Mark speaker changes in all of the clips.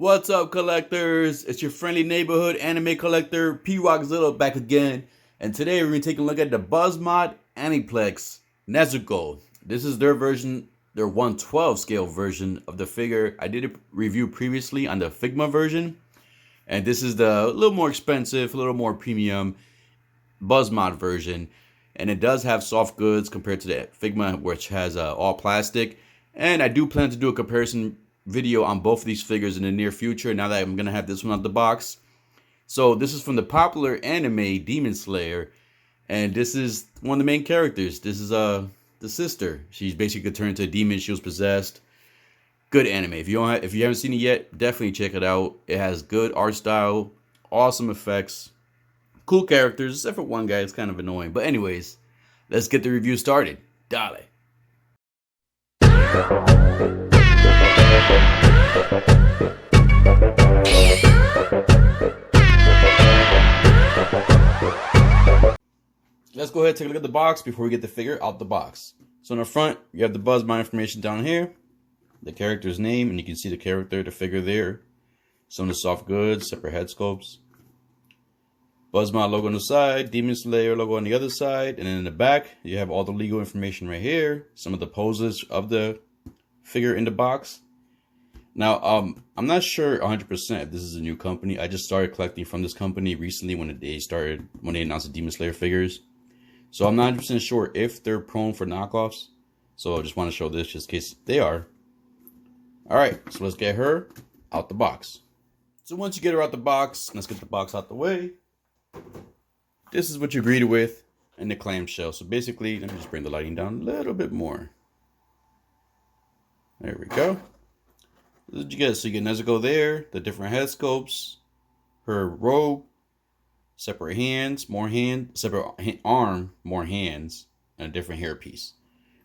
Speaker 1: What's up, collectors? It's your friendly neighborhood anime collector, P Rockzilla, back again. And today we're going to take a look at the BUZZmod Aniplex Nezuko. This is their version, their 1/12 scale version of the figure. I did a review previously on the Figma version. And this is the little more expensive, a little more premium BUZZmod version. And it does have soft goods compared to the Figma, which has all plastic. And I do plan to do a comparison video on both of these figures in the near future, now that I'm gonna have this one out the box. So this is from the popular anime Demon Slayer, and this is one of the main characters. This is the sister. She's basically turned into a demon. She was possessed. Good anime. If you haven't seen it yet, definitely check it out. It has good art style, awesome effects, cool characters, except for one guy. It's kind of annoying. But anyways, let's get the review started. Dale. Let's go ahead and take a look at the box before we get the figure out the box. So in the front, you have the BUZZmod information down here, the character's name, and you can see the character, the figure there. Some of the soft goods, separate head sculpts. BUZZmod logo on the side, Demon Slayer logo on the other side, and then in the back, you have all the legal information right here. Some of the poses of the figure in the box. Now, I'm not sure 100% if this is a new company. I just started collecting from this company recently when they announced the Demon Slayer figures. So I'm not 100% sure if they're prone for knockoffs. So I just want to show this just in case they are. Alright, so let's get her out the box. So once you get her out the box, let's get the box out the way. This is what you're greeted with in the clamshell. So basically, let me just bring the lighting down a little bit more. There we go. What did you get? So you get Nezuko there, the different head sculpts, her robe, separate hands, separate arm, more hands, and a different hairpiece.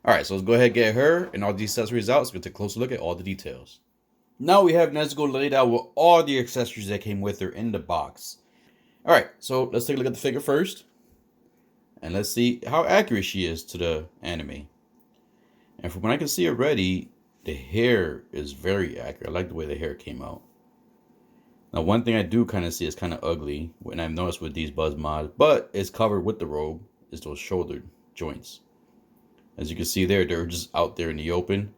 Speaker 1: Alright, so let's go ahead and get her and all the accessories out. So we'll take a closer look at all the details. Now we have Nezuko laid out with all the accessories that came with her in the box. Alright, so let's take a look at the figure first. And let's see how accurate she is to the anime. And from what I can see already, the hair is very accurate. I like the way the hair came out. Now, one thing I do kind of see is kind of ugly, and I've noticed with these BUZZmods, but it's covered with the robe, is those shoulder joints. As you can see there, they're just out there in the open.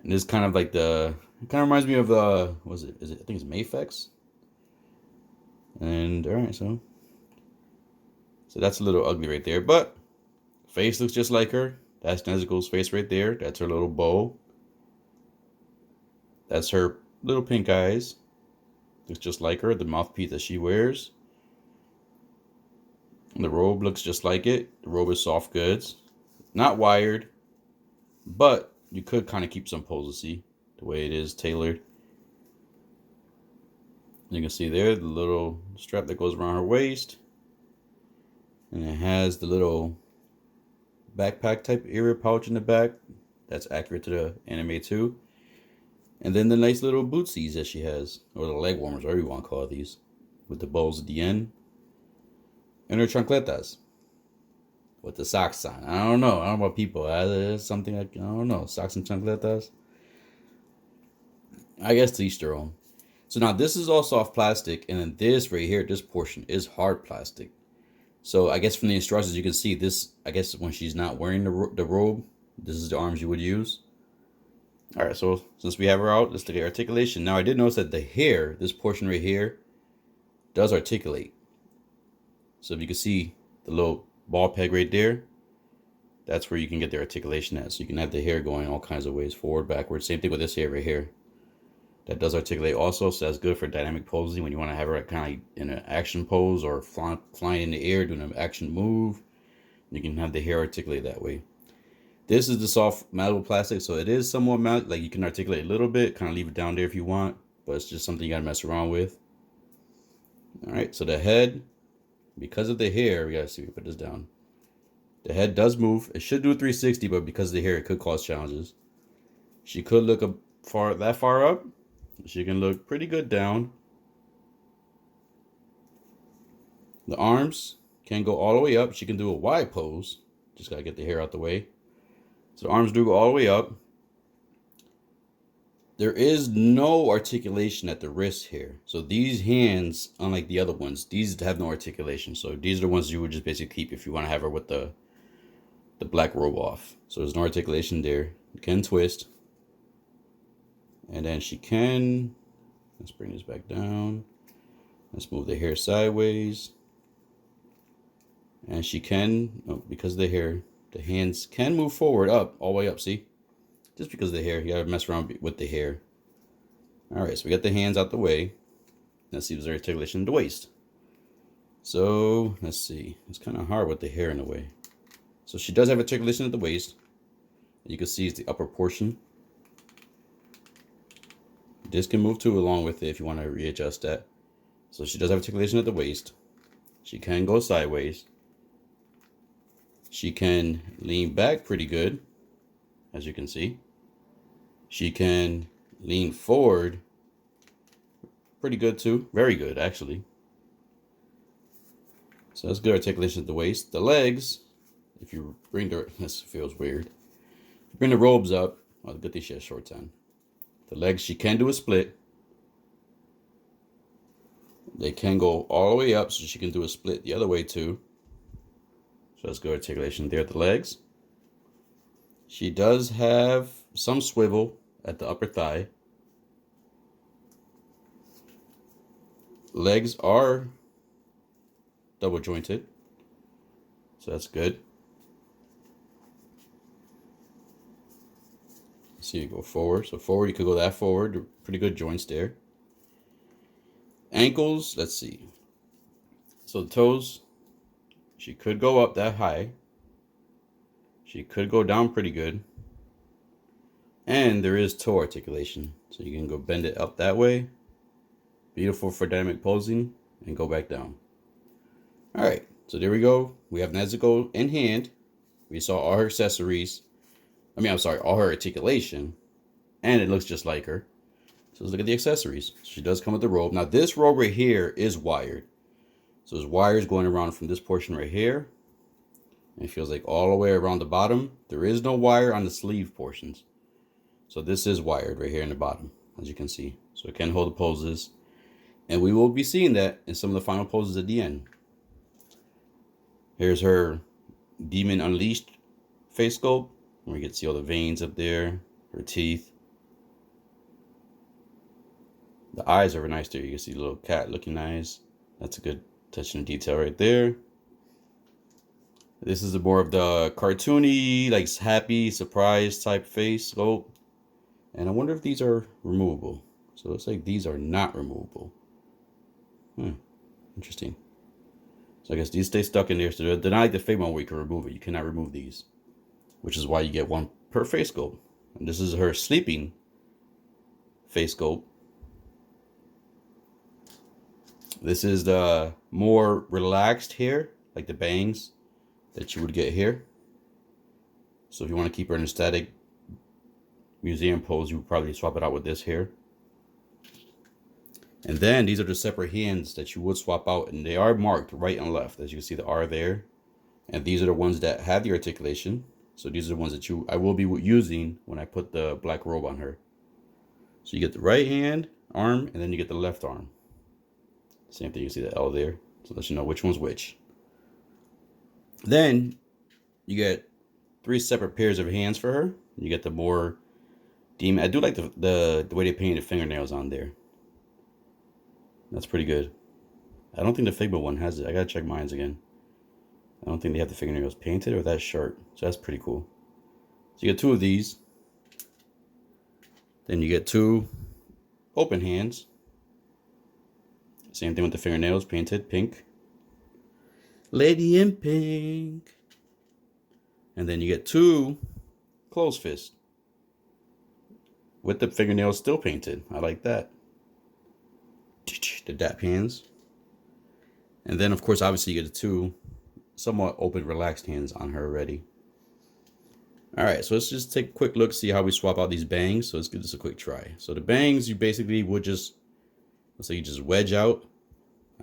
Speaker 1: And this kind of like it kind of reminds me of I think it's Mayfex. And alright, so that's a little ugly right there, but face looks just like her. That's Nezuko's face right there. That's her little bow. That's her little pink eyes. Looks just like her. The mouthpiece that she wears. And the robe looks just like it. The robe is soft goods. Not wired. But you could kind of keep some poses, see? The way it is tailored. You can see there the little strap that goes around her waist. And it has the little backpack type area pouch in the back. That's accurate to the anime too. And then the nice little bootsies that she has, or the leg warmers, whatever you want to call these, with the bows at the end. And her chancletas with the socks on. I don't know about people. It's something like, I don't know, socks and chancletas. I guess to each their own. So now this is all soft plastic, and then this right here, this portion is hard plastic. So I guess from the instructions you can see this, I guess when she's not wearing the robe, this is the arms you would use. Alright, so since we have her out, let's look at articulation. Now I did notice that the hair, this portion right here, does articulate. So if you can see the little ball peg right there, that's where you can get the articulation at. So you can have the hair going all kinds of ways, forward, backwards. Same thing with this hair right here. That does articulate also, so that's good for dynamic posing when you want to have her kind of like in an action pose or flying in the air doing an action move. You can have the hair articulate that way. This is the soft malleable plastic, so it is somewhat malleable. Like you can articulate a little bit, kind of leave it down there if you want, but it's just something you gotta mess around with. All right, so the head, because of the hair, we gotta see if we put this down. The head does move. It should do a 360, but because of the hair, it could cause challenges. She could look that far up. She can look pretty good down. The arms can go all the way up. She can do a wide pose. Just gotta get the hair out the way. So the arms do go all the way up. there is no articulation at the wrist here. So these hands, unlike the other ones, these have no articulation. So these are the ones you would just basically keep if you want to have her with the black robe off. So there's no articulation there. You can twist. And then she can, let's bring this back down. Let's move the hair sideways. And she can, oh, because of the hair, the hands can move forward, up, all the way up, see? Just because of the hair, you gotta mess around with the hair. All right, so we got the hands out the way. Let's see if there's articulation in the waist. So, let's see. It's kind of hard with the hair in the way. So she does have articulation at the waist. You can see it's the upper portion. This can move too along with it if you want to readjust that. So she does have articulation at the waist. She can go sideways. She can lean back pretty good, as you can see. She can lean forward pretty good too. Very good, actually. So that's good articulation at the waist. The legs, if you bring the, this feels weird. If you bring the robes up, oh, good thing she has shorts on. The legs, she can do a split. They can go all the way up, so she can do a split the other way too. So that's good articulation there at the legs. She does have some swivel at the upper thigh. Legs are double jointed, so that's good. So you go forward. So forward, you could go that forward. Pretty good joints there. Ankles, let's see. So the toes, she could go up that high. She could go down pretty good. And there is toe articulation. So you can go bend it up that way. Beautiful for dynamic posing. And go back down. Alright, so there we go. We have Nezuko in hand. We saw all her accessories. All her articulation. And it looks just like her. So let's look at the accessories. She does come with the robe. Now this robe right here is wired. So there's wires going around from this portion right here. And it feels like all the way around the bottom. There is no wire on the sleeve portions. So this is wired right here in the bottom, as you can see. So it can hold the poses. And we will be seeing that in some of the final poses at the end. Here's her Demon Unleashed face sculpt. Where you can see all the veins up there. Her teeth. The eyes are nice there. You can see the little cat looking eyes. That's a good attention to detail right there. This is more of the cartoony, like happy, surprise type face sculpt. And I wonder if these are removable. So it looks like these are not removable. Interesting. So I guess these stay stuck in there. So they're not like the Figma where you can remove it. You cannot remove these. Which is why you get one per face sculpt. And this is her sleeping face sculpt. This is the more relaxed hair, like the bangs that you would get here. So if you want to keep her in a static museum pose, you would probably swap it out with this hair. And then these are the separate hands that you would swap out, and they are marked right and left. As you can see, the R there. And these are the ones that have the articulation. So these are the ones that I will be using when I put the black robe on her. So you get the right hand, arm, and then you get the left arm. Same thing, you see the L there. So let you know which one's which. Then you get 3 separate pairs of hands for her. You get the more demon. I do like the way they painted the fingernails on there. That's pretty good. I don't think the Figma one has it. I gotta check mine again. I don't think they have the fingernails painted or that short. So that's pretty cool. So you get 2 of these. Then you get 2 open hands. Same thing with the fingernails painted pink. Lady in pink. And then you get 2 closed fists. With the fingernails still painted. I like that. The dap hands. And then of course obviously you get the 2 somewhat open relaxed hands on her already. Alright, so let's just take a quick look, see how we swap out these bangs. So let's give this a quick try. So the bangs you basically would just, let's say you just wedge out.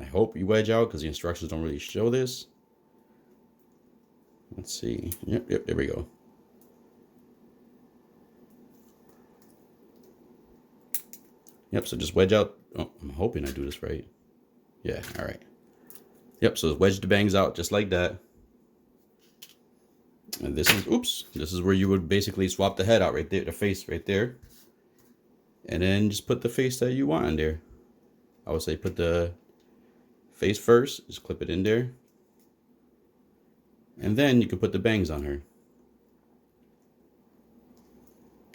Speaker 1: I hope you wedge out because the instructions don't really show this. Let's see. Yep, there we go. Yep, so just wedge out. Oh, I'm hoping I do this right. Yeah, all right. Yep, so wedge the bangs out just like that. And this is, oops, this is where you would basically swap the head out right there, the face right there. And then just put the face that you want in there. I would say put the face first, just clip it in there. And then you can put the bangs on her.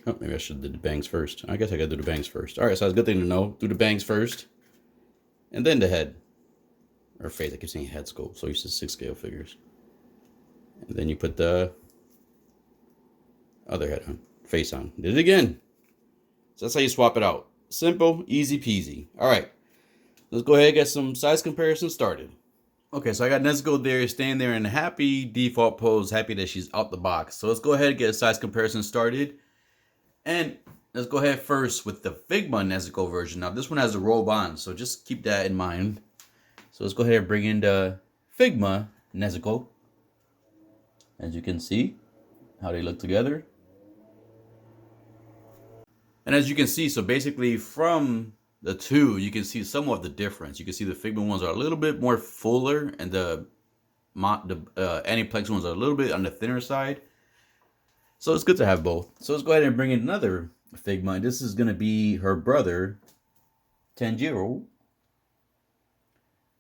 Speaker 1: Oh, maybe I should do the bangs first. I guess I gotta do the bangs first. All right, so that's a good thing to know. Do the bangs first. And then the head. Or face, I keep saying head sculpt. So you said 6 scale figures. And then you put the other head on, face on. Did it again. So that's how you swap it out. Simple, easy peasy. All right, let's go ahead and get some size comparison started. Okay, so I got Nezuko there, standing there in a happy default pose, happy that she's out the box. So let's go ahead and get a size comparison started. And let's go ahead first with the Figma Nezuko version. Now this one has a robe on, so just keep that in mind. So let's go ahead and bring in the Figma Nezuko. As you can see, how they look together. And as you can see, so basically from the two, you can see somewhat the difference. You can see the Figma ones are a little bit more fuller, and the Aniplex ones are a little bit on the thinner side. So it's good to have both. So let's go ahead and bring in another Figma. This is going to be her brother, Tanjiro.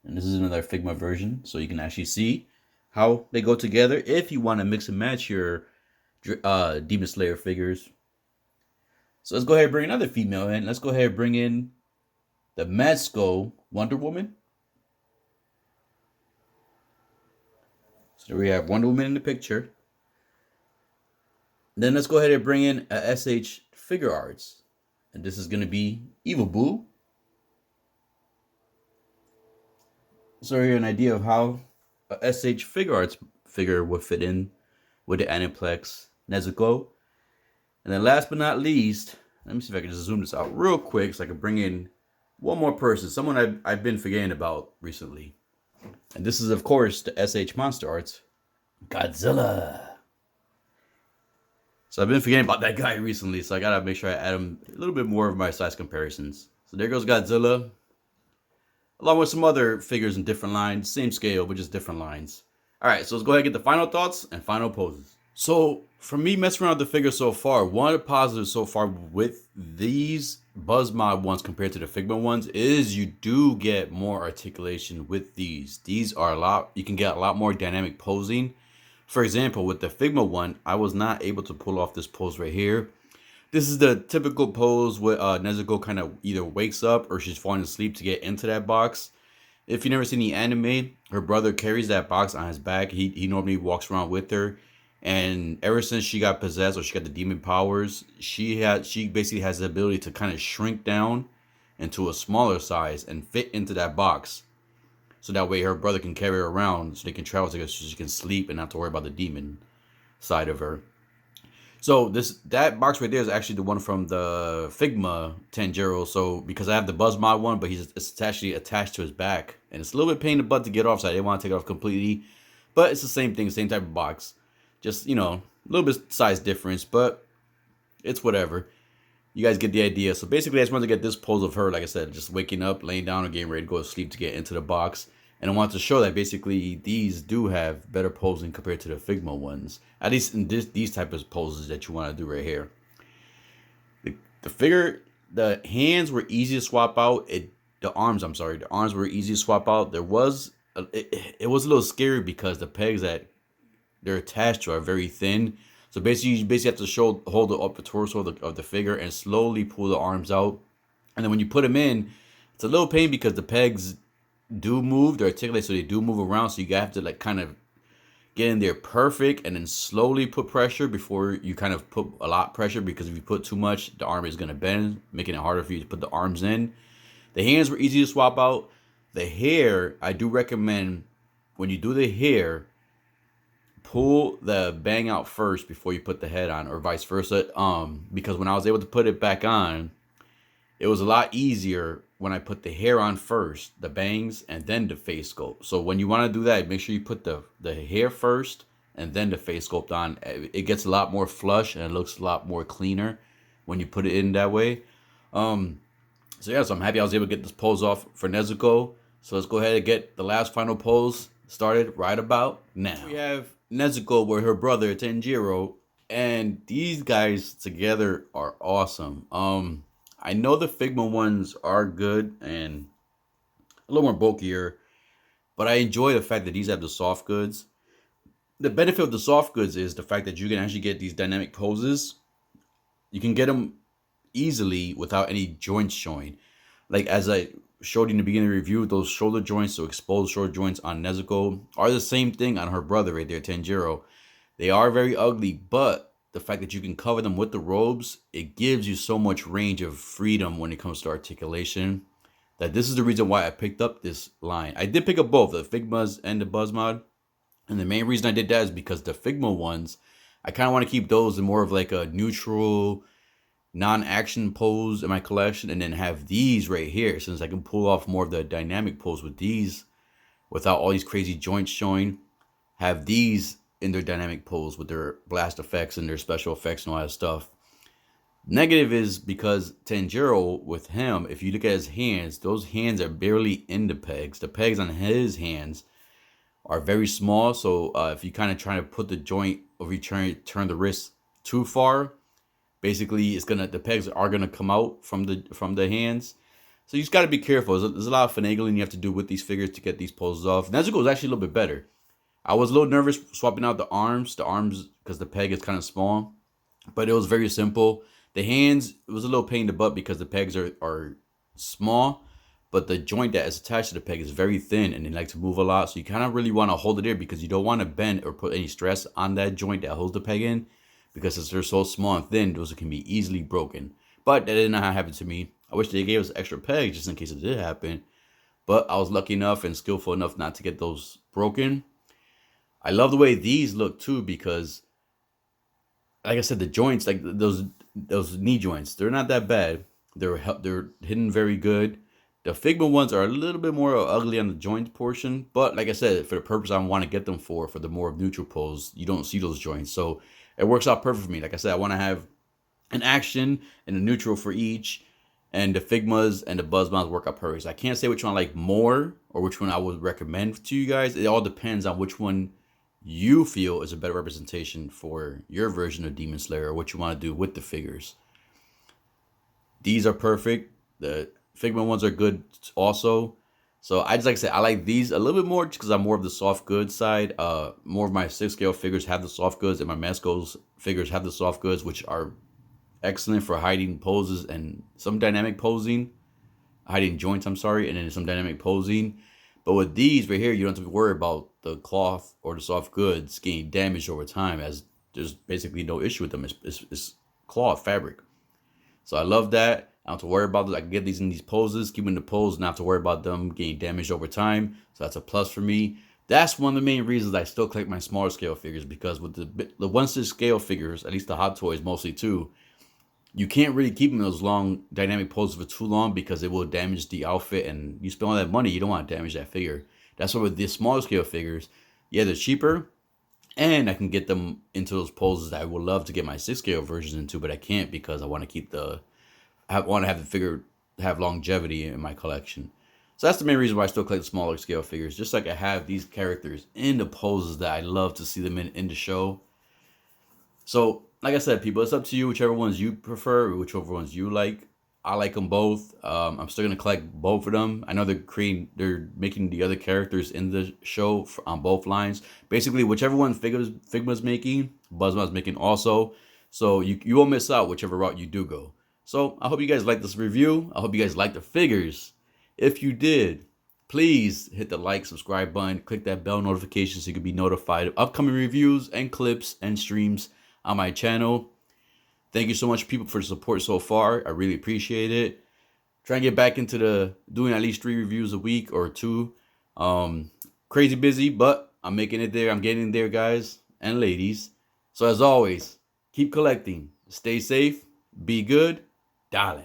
Speaker 1: And this is another Figma version, so you can actually see how they go together if you want to mix and match your Demon Slayer figures. So let's go ahead and bring another female in. Let's go ahead and bring in the Nezuko Wonder Woman. So there we have Wonder Woman in the picture. Then let's go ahead and bring in a SH Figure Arts. And this is going to be Evil Boo. So here's an idea of how a SH Figure Arts figure would fit in with the Aniplex Nezuko. And then last but not least, let me see if I can just zoom this out real quick so I can bring in one more person, someone I've been forgetting about recently. And this is, of course, the SH Monster Arts, Godzilla. So I've been forgetting about that guy recently, so I gotta make sure I add him a little bit more of my size comparisons. So there goes Godzilla, along with some other figures in different lines, same scale, but just different lines. All right, so let's go ahead and get the final thoughts and final poses. So for me messing around with the figures so far, one of the positives so far with these BUZZmod ones compared to the Figma ones is you do get more articulation with these. These are a lot, you can get a lot more dynamic posing. For example, with the Figma one, I was not able to pull off this pose right here. This is the typical pose where Nezuko kind of either wakes up or she's falling asleep to get into that box. If you've never seen the anime, her brother carries that box on his back. He normally walks around with her. And ever since she got possessed or she got the demon powers, she basically has the ability to kind of shrink down into a smaller size and fit into that box. So that way her brother can carry her around so they can travel together so she can sleep and not have to worry about the demon side of her. So that box right there is actually the one from the Figma Tanjiro. So because I have the BUZZmod one, but it's actually attached to his back. And it's a little bit pain in the butt to get off, so I didn't want to take it off completely. But it's the same thing, same type of box. Just, you know, a little bit size difference, but it's whatever. You guys get the idea. So basically, I just wanted to get this pose of her, like I said, just waking up, laying down, or getting ready to go to sleep to get into the box. And I want to show that basically these do have better posing compared to the Figma ones. At least in these type of poses that you want to do right here. The figure, the hands were easy to swap out. The arms were easy to swap out. It was a little scary because the pegs that they're attached to are very thin. So basically, you have to hold the upper torso of the figure and slowly pull the arms out. And then when you put them in, it's a little pain because the pegs do move. They're articulated, so they do move around. So you have to like kind of get in there perfect and then slowly put pressure before you kind of put a lot of pressure, because if you put too much, the arm is going to bend, making it harder for you to put the arms in. The hands were easy to swap out. The hair, I do recommend when you do the hair, pull the bang out first before you put the head on, or vice versa. Because when I was able to put it back on, it was a lot easier when I put the hair on first, the bangs, and then the face sculpt. So when you want to do that, make sure you put the hair first and then the face sculpt on. It gets a lot more flush and it looks a lot more cleaner when you put it in that way. So yeah, so I'm happy I was able to get this pose off for Nezuko. So let's go ahead and get the last final pose started right about now. We have Nezuko with her brother Tenjiro, and these guys together are awesome. I know the Figma ones are good and a little more bulkier, but I enjoy the fact that these have the soft goods. The benefit of the soft goods is the fact that you can actually get these dynamic poses. You can get them easily without any joints showing. Like as I showed you in the beginning of the review, those shoulder joints, so exposed shoulder joints on Nezuko are the same thing on her brother right there, Tenjiro. They are very ugly, but the fact that you can cover them with the robes, it gives you so much range of freedom when it comes to articulation. That this is the reason why I picked up this line. I did pick up both the Figmas and the BUZZmod. And the main reason I did that is because the Figma ones, I kind of want to keep those in more of like a neutral, non-action pose in my collection, and then have these right here, since I can pull off more of the dynamic pose with these without all these crazy joints showing. Have these in their dynamic pose with their blast effects and their special effects and all that stuff. Negative is because Tenjiro, with him, if you look at his hands, those hands are barely in the pegs. The pegs on his hands are very small, so if you kind of try to put the joint, or if you turn the wrist too far, basically the pegs are gonna come out from the hands. So you just got to be careful. There's a lot of finagling you have to do with these figures to get these poses off. Nezuko is actually a little bit better. I was a little nervous swapping out the arms because the peg is kind of small, but it was very simple. The hands, it was a little pain in the butt because the pegs are small, but the joint that is attached to the peg is very thin and they like to move a lot. So you kind of really want to hold it there because you don't want to bend or put any stress on that joint that holds the peg in, because since they're so small and thin, those can be easily broken. But that did not happen to me. I wish they gave us extra pegs just in case it did happen. But I was lucky enough and skillful enough not to get those broken. I love the way these look too, because like I said, the joints, like those knee joints, they're not that bad. They're hidden very good. The Figma ones are a little bit more ugly on the joint portion, but like I said, for the purpose I want to get them for the more neutral pose, you don't see those joints, so it works out perfect for me. Like I said, I want to have an action and a neutral for each, and the Figmas and the BUZZmods work out perfect. So I can't say which one I like more or which one I would recommend to you guys. It all depends on which one you feel is a better representation for your version of Demon Slayer, or what you want to do with the figures. These are perfect. The Figma ones are good also. So I just, like I said, I like these a little bit more just because I'm more of the soft goods side. More of my 6-scale figures have the soft goods, and my Masco's figures have the soft goods, which are excellent for hiding poses and some dynamic posing. Hiding joints, I'm sorry, and then some dynamic posing. But with these right here, you don't have to worry about the cloth or the soft goods getting damaged over time, as there's basically no issue with them. It's cloth fabric. So I love that. I don't have to worry about this. I can get these in these poses, keep them in the pose, not have to worry about them getting damaged over time. So that's a plus for me. That's one of the main reasons I still collect my smaller scale figures, because with the 1/6 scale figures, at least the Hot Toys mostly too, you can't really keep them in those long dynamic poses for too long because it will damage the outfit, and you spend all that money, you don't want to damage that figure. That's why with the smaller scale figures, yeah, they're cheaper, and I can get them into those poses that I would love to get my 6-scale versions into, but I can't because I want to keep I want to have the figure have longevity in my collection. So that's the main reason why I still collect smaller scale figures, just like I have these characters in the poses that I love to see them in the show. So, like I said, people, it's up to you, whichever ones you prefer, whichever ones you like. I like them both. I'm still gonna collect both of them. I know they're making the other characters in the show on both lines. Basically, whichever one Figma's making, BUZZmod's making also. So you won't miss out whichever route you do go. So I hope you guys liked this review. I hope you guys liked the figures. If you did, please hit the like, subscribe button, click that bell notification so you can be notified of upcoming reviews and clips and streams on my channel. Thank you so much, people, for the support so far. I really appreciate it. Try and get back into doing at least 3 reviews a week or 2. Crazy busy, but I'm making it there. I'm getting there, guys and ladies. So as always, keep collecting. Stay safe. Be good. Dale.